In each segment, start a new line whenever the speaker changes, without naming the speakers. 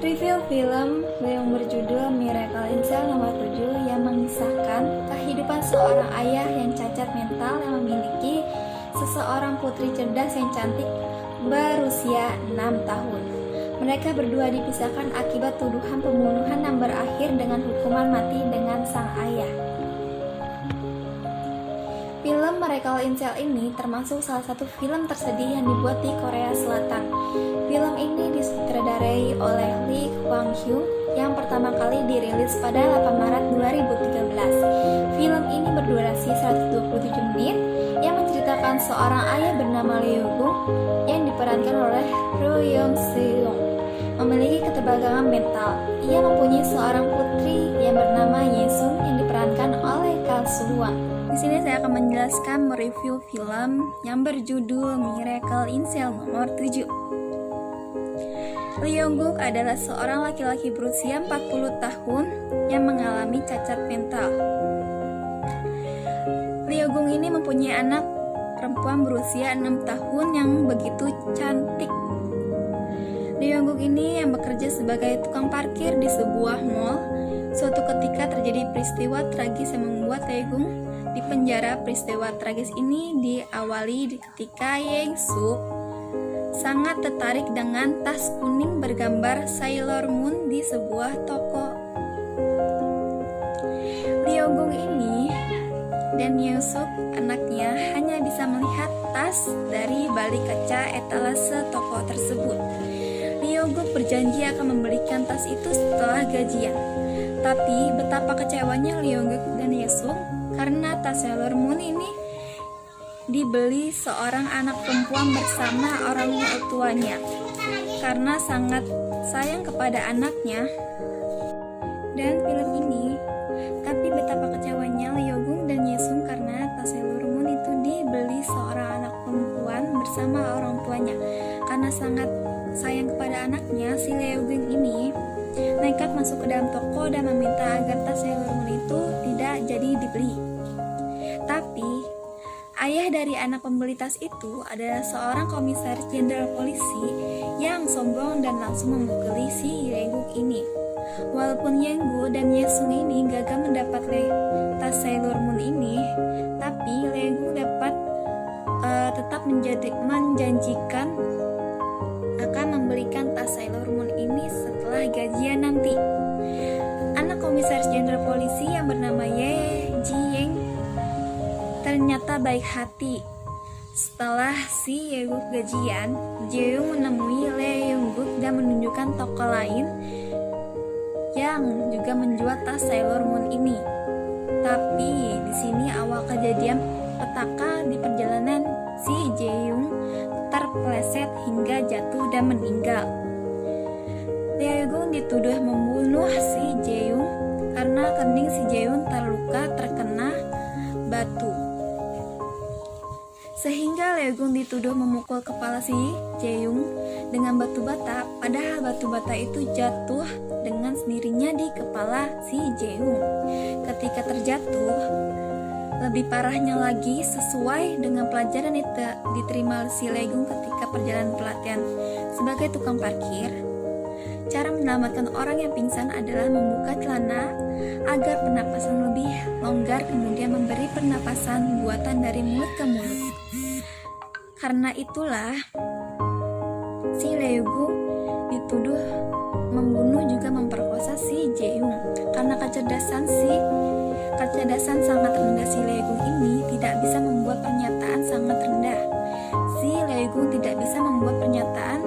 Review film yang berjudul Miracle in Cell nomor 7 yang mengisahkan kehidupan seorang ayah yang cacat mental yang memiliki seseorang putri cerdas yang cantik berusia 6 tahun. Mereka berdua dipisahkan akibat tuduhan pembunuhan yang berakhir dengan hukuman mati dengan sang ayah. Film Miracle in Cell ini termasuk salah satu film tersedih yang dibuat di Korea Selatan. Film ini disutradarai oleh Lee Kwang Hyun yang pertama kali dirilis pada 8 Maret 2013. Film ini berdurasi 127 menit yang menceritakan seorang ayah bernama Lee Gung yang diperankan oleh Ro Young Seung. Memiliki keterbelakangan mental. Ia mempunyai seorang putri yang bernama Yesung yang diperankan oleh Kang Soo-won. Di sini saya akan menjelaskan mereview film yang berjudul Miracle in Cell nomor 7. Lee Young-guk adalah seorang laki-laki berusia 40 tahun yang mengalami cacat mental. Lee Young-guk ini mempunyai anak perempuan berusia 6 tahun yang begitu cantik. Lee Young-guk ini yang bekerja sebagai tukang parkir di sebuah mall. Suatu ketika terjadi peristiwa tragis yang membuat Lee Young-guk di penjara. Peristiwa tragis ini diawali ketika Yang Suk sangat tertarik dengan tas kuning bergambar Sailor Moon di sebuah toko. Lee Young-guk ini dan Yang Suk anaknya hanya bisa melihat tas dari balik kaca etalase toko tersebut. Lee Young-guk berjanji akan membelikan tas itu setelah gajian. Tapi betapa kecewanya Lee Young-guk dan Yang Suk karena tas Sailor Moon ini dibeli seorang anak perempuan bersama orang tuanya. Karena sangat sayang kepada anaknya dan film ini, tapi betapa kecewanya Lee Young-guk dan Yesung karena tas Sailor Moon itu dibeli seorang anak perempuan bersama orang tuanya. Karena sangat sayang kepada anaknya, si Lee Young-guk ini nekat masuk ke dalam toko dan meminta agar tas Sailor Moon itu tidak jadi dibeli. Tapi ayah dari anak pembeli tas itu adalah seorang komisaris jenderal polisi yang sombong dan langsung memukuli si Young-guk ini. Walaupun Young-guk dan Yesung ini gagal mendapat tas Sailor Moon ini, tapi Young-guk dapat tetap menjanjikan akan membelikan tas Sailor Moon ini setelah gajian nanti. Anak komisaris jenderal polisi yang bernama Ye Ji-yeng ternyata baik hati. Setelah si Young-guk gajian, Jae-young menemui Lee Young-guk dan menunjukkan toko lain yang juga menjual tas Sailor Moon ini. Tapi di sini awal kejadian petaka di perjalanan si Jae-young terpeleset hingga jatuh dan meninggal. Lee Young-guk dituduh membunuh si Jae-young karena kening si Jae-young terluka terkena batu. Sehingga Lee Young-guk dituduh memukul kepala si Jae-young dengan batu bata, padahal batu bata itu jatuh dengan sendirinya di kepala si Jae-young. Ketika terjatuh, lebih parahnya lagi sesuai dengan pelajaran diterima si Lee Young-guk ketika perjalanan pelatihan sebagai tukang parkir. Cara menyelamatkan orang yang pingsan adalah membuka celana agar pernapasan lebih longgar, kemudian memberi pernapasan buatan dari mulut ke mulut. Karena itulah si Lee Young-guk dituduh membunuh juga memperkosa si Jae-young. Karena kecerdasan sangat rendah si Lee Young-guk ini tidak bisa membuat pernyataan sangat rendah. Si Lee Young-guk tidak bisa membuat pernyataan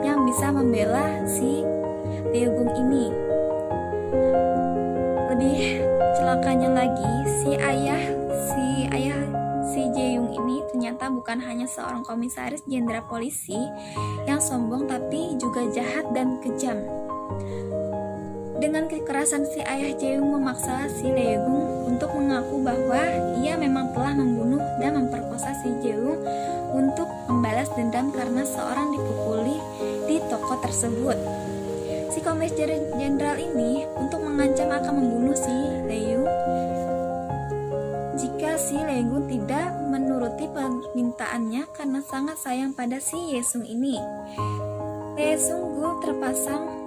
yang bisa membela si Lee Young-guk ini. Lebih celakanya lagi, si ayah Jae-young ini ternyata bukan hanya seorang komisaris jenderal polisi yang sombong, tapi juga jahat dan kejam. Dengan kekerasan si ayah Jae-young memaksa si Lee Young-guk untuk mengaku bahwa ia memang telah membunuh dan memperkosa si Jae-young untuk membalas dendam karena seorang dipukuli di toko tersebut. Si komisaris jenderal ini untuk mengancam akan membunuh si Lee Young jika si Lee Young tidak menuruti permintaannya karena sangat sayang pada si Yesung ini. Lee Sung-gu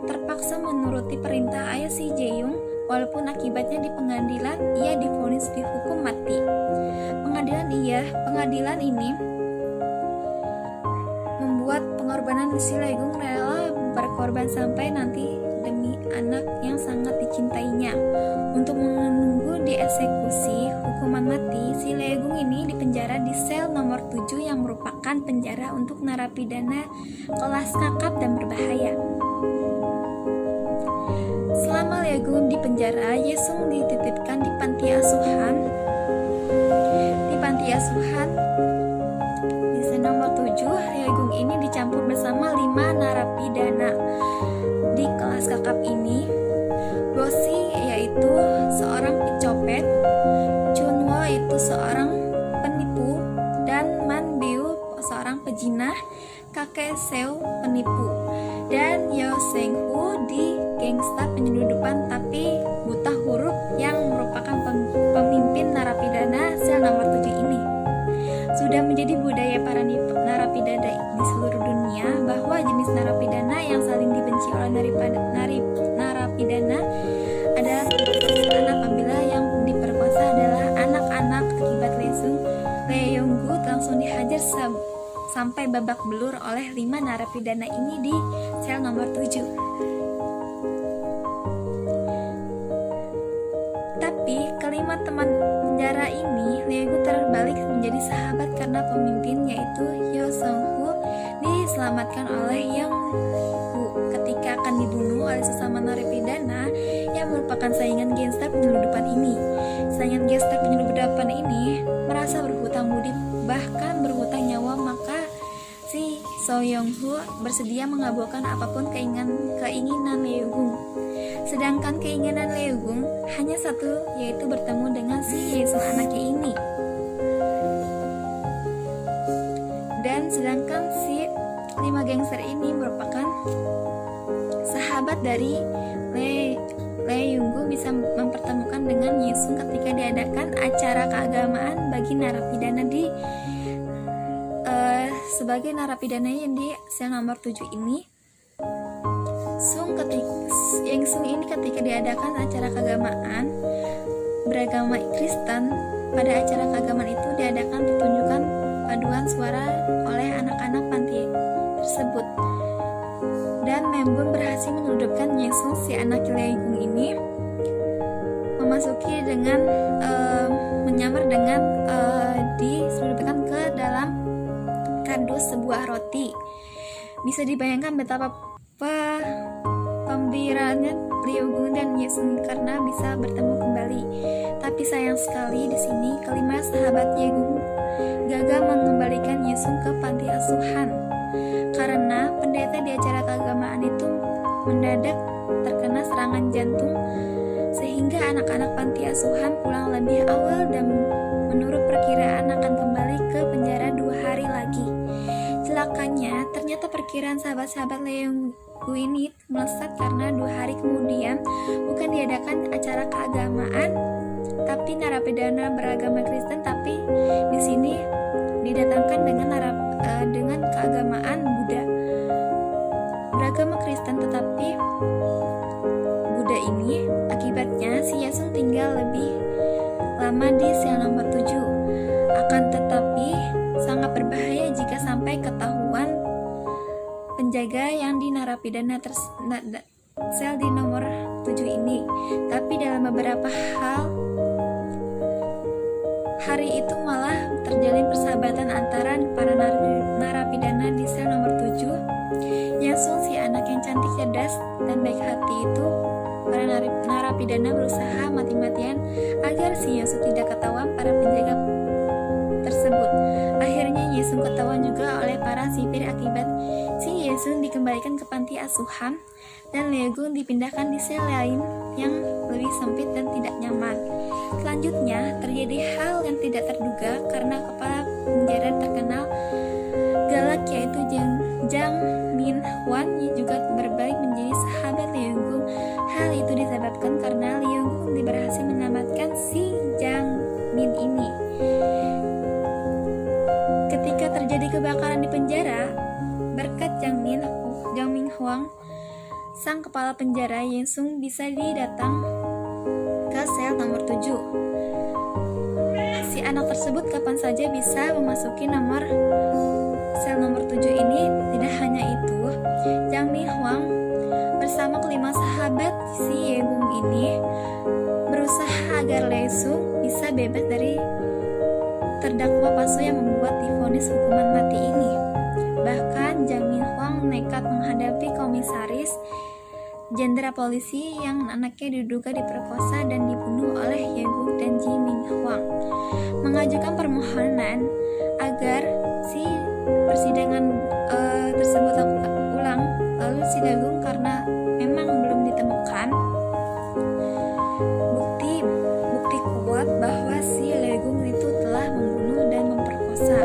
terpaksa menuruti perintah ayah si Jae-young, walaupun akibatnya di pengadilan ia divonis dihukum mati. Pengadilan ini membuat pengorbanan si Lee-gung rela berkorban sampai nanti demi anak yang sangat dicintainya. Untuk menunggu dieksekusi hukuman mati, si Lee-gung ini dipenjara di sel nomor 7 yang merupakan penjara untuk narapidana kelas kakap dan berbahaya. Selama Lee-gung di penjara, Ye-sung dititipkan di panti asuhan. Di sel nomor 7, Lee-gung ini dicampur bersama 5 narapidana. Di kelas kakap ini, Bosi yaitu seorang pencopet, Chunwo itu seorang penipu, dan Man Biu seorang pejinah, Kakek Seo penipu, dan Yo Seng Hu di gangsta penyeludupan tapi buta huruf yang merupakan pemimpin narapidana sel nomor 7 ini. Sudah menjadi budaya para narapidana di seluruh dunia bahwa jenis narapidana yang saling dibenci oleh narapidana adalah apabila yang diperkosa adalah anak-anak. Akibat Lee Yong-gu langsung dihajar sampai babak belur oleh 5 narapidana ini di sel nomor 7. Tapi kelima teman penjara ini, Lee Yong-gu terbalik menjadi sahabat karena pemimpin yaitu Yo Sung-hu diselamatkan oleh Yang Hu ketika akan dibunuh oleh sesama narapidana yang merupakan saingan gangster penyeludupan ini. Saingan gangster penyeludupan ini merasa berhutang budi, bahkan berhutang nyawa, maka si So Young Hu bersedia mengabulkan apapun keinginan Lee Gung. Sedangkan keinginan Lee Gung hanya satu, yaitu bertemu dengan si Ye-sung anaknya ini. Dan sedangkan si 5 gangster ini merupakan sahabat dari Lee Yong-gu bisa mempertemukan dengan Ye-sung ketika diadakan acara keagamaan bagi narapidana sebagai narapidana yang di sel nomor 7 ini. Yang Sung ini ketika diadakan acara keagamaan beragama Kristen, pada acara keagamaan itu diadakan pertunjukan paduan suara oleh anak-anak panti tersebut. Dan Membun berhasil menyeludupkan Ye-sung, si anak Lee Gung ini, memasuki dengan menyamar dengan diseludupkan ke dalam kardus sebuah roti. Bisa dibayangkan betapa pembiraannya Lee Gung dan Ye-sung karena bisa bertemu kembali. Tapi sayang sekali di sini kelima sahabat Ye Gung gagal mengembalikan Ye-sung ke panti asuhan karena pendeta di acara keagamaan itu mendadak terkena serangan jantung, sehingga anak-anak panti asuhan pulang lebih awal dan menurut perkiraan akan kembali ke penjara 2 hari lagi. Celakanya, ternyata perkiraan sahabat-sahabat Lee Gung ini melesat karena 2 hari kemudian bukan diadakan acara keagamaan tapi narapidana beragama Kristen, tapi di sini didatangkan dengan keagamaan Buddha beragama Kristen. Tetapi Buddha ini akibatnya si Ye-sung tinggal lebih lama di sel nomor 7. Akan tetapi sangat berbahaya jika sampai ketahuan penjaga yang di narapidana sel di nomor 7 ini. Tapi dalam beberapa hari itu malah terjalin persahabatan antara para narapidana di sel nomor 7. Ye-sung, si anak yang cantik, cerdas, dan baik hati itu, para narapidana berusaha mati-matian agar si Ye-sung tidak ketahuan para penjaga tersebut. Akhirnya Ye-sung ketahuan juga oleh para sipir. Akibat si Ye-sung dikembalikan ke panti asuhan dan Lee Gung dipindahkan di sel lain yang lebih sempit dan tidak nyaman. Selanjutnya terjadi hal yang tidak terduga karena kepala penjara terkenal galak yaitu Jang Min Hwan juga berbalik menjadi sahabat Lee Gung. Hal itu disebabkan karena Lee Gung berhasil menyelamatkan si Jang Min ini. Ketika terjadi kebakaran di penjara, berkat Jang Min Huang, sang kepala penjara Yesung bisa didatang ke sel nomor 7. Si anak tersebut kapan saja bisa memasuki sel nomor 7 ini. Tidak hanya itu, Jang Mi Huang bersama kelima sahabat si Yegung ini berusaha agar Lesung bisa bebas dari terdakwa palsu yang membuat divonis hukuman mati ini. Bahkan Jang Mi Huang nekat menghadapi komisaris jenderal polisi yang anaknya diduga diperkosa dan dibunuh oleh Yegung dan Ji Ming Huang, mengajukan permohonan agar si persidangan tersebut ulang. Lalu si Yegung karena memang belum ditemukan bukti kuat bahwa si Yegung itu telah membunuh dan memperkosa,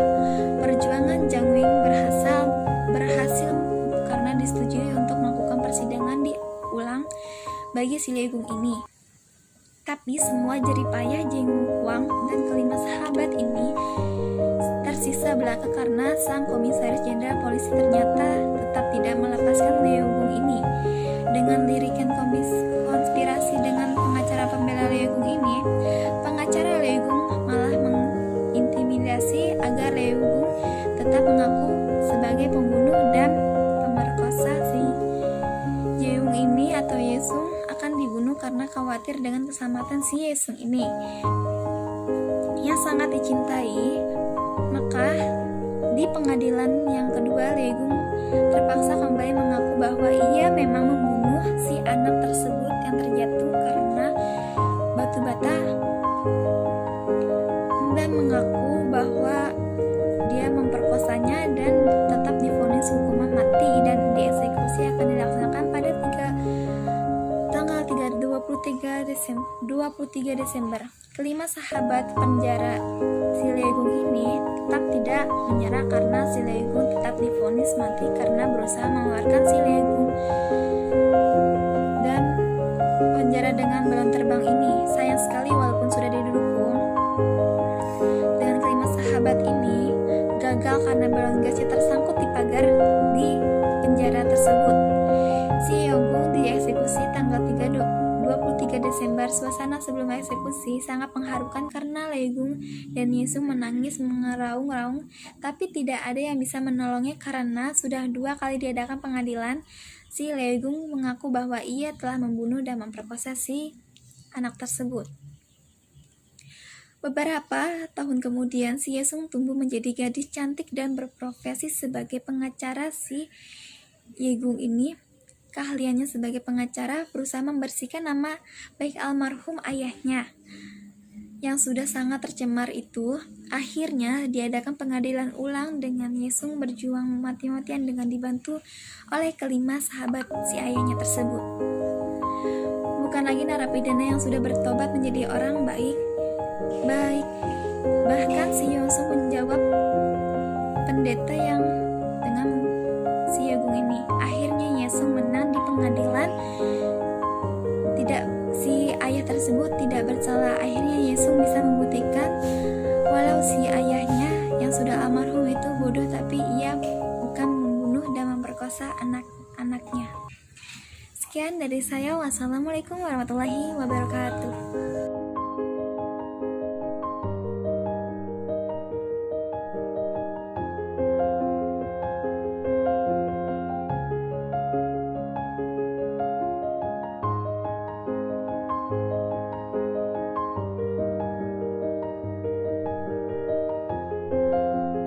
perjuangan Jang Wing berhasil karena disetujui untuk melakukan persidangan diulang bagi si Yegung ini. Tapi semua jeripayah Jang Huang dan kelima sahabat ini tersisa belaka karena sang komisaris jenderal polisi ternyata tetap tidak melepaskan Yegung ini. Dengan lirikan konspirasi dengan pengacara pembela Yegung ini, pengacara Yegung malah mengintimidasi agar Yegung tetap mengaku sebagai pembunuh dan pemerkosa si Yeung ini atau Yesung akan dibunuh karena khawatir dengan keselamatan si Yesung ini yang sangat dicintai. Maka di pengadilan yang kedua, Yegung terpaksa kembali mengaku bahwa ia memang membunuh si anak tersebut yang terjatuh karena batu bata, dan mengaku bahwa dia memperkosanya dan tetap divonis hukuman mati dan dieksekusi akan dilaksanakan pada tanggal 23 Desember. Kelima sahabat penjara si Yegung ini tetap tidak menyerah karena si Yegung tetap divonis mati karena berusaha mengeluarkan si Yegung dan penjara dengan balon terbang ini. Sayang sekali walaupun sudah didukung dengan kelima sahabat ini gagal karena balon gasnya tersangkut di pagar di penjara tersebut. Si Yegung dieksekusi tanggal 23 Desember. Suasana sebelum eksekusi sangat mengharukan karena Yegung dan Yesung menangis meraung-raung, tapi tidak ada yang bisa menolongnya karena sudah 2 kali diadakan pengadilan. Si Yegung mengaku bahwa ia telah membunuh dan memperkosa si anak tersebut. Beberapa tahun kemudian, si Yesung tumbuh menjadi gadis cantik dan berprofesi sebagai pengacara. Si Yegung ini keahliannya sebagai pengacara berusaha membersihkan nama baik almarhum ayahnya yang sudah sangat tercemar itu. Akhirnya diadakan pengadilan ulang dengan Yesung berjuang mati-matian dengan dibantu oleh kelima sahabat si ayahnya tersebut. Bukan lagi narapidana yang sudah bertobat menjadi orang baik. Bahkan si Yesung menjawab pendeta yang dengan si Yegung ini. Akhirnya Yesung menang di pengadilan. Si ayah tersebut tidak bersalah. Akhirnya Yesung bisa membuktikan walau si ayahnya yang sudah almarhum itu bodoh, tapi ia bukan membunuh dan memperkosa anak-anaknya. Sekian dari saya. Wassalamualaikum warahmatullahi wabarakatuh.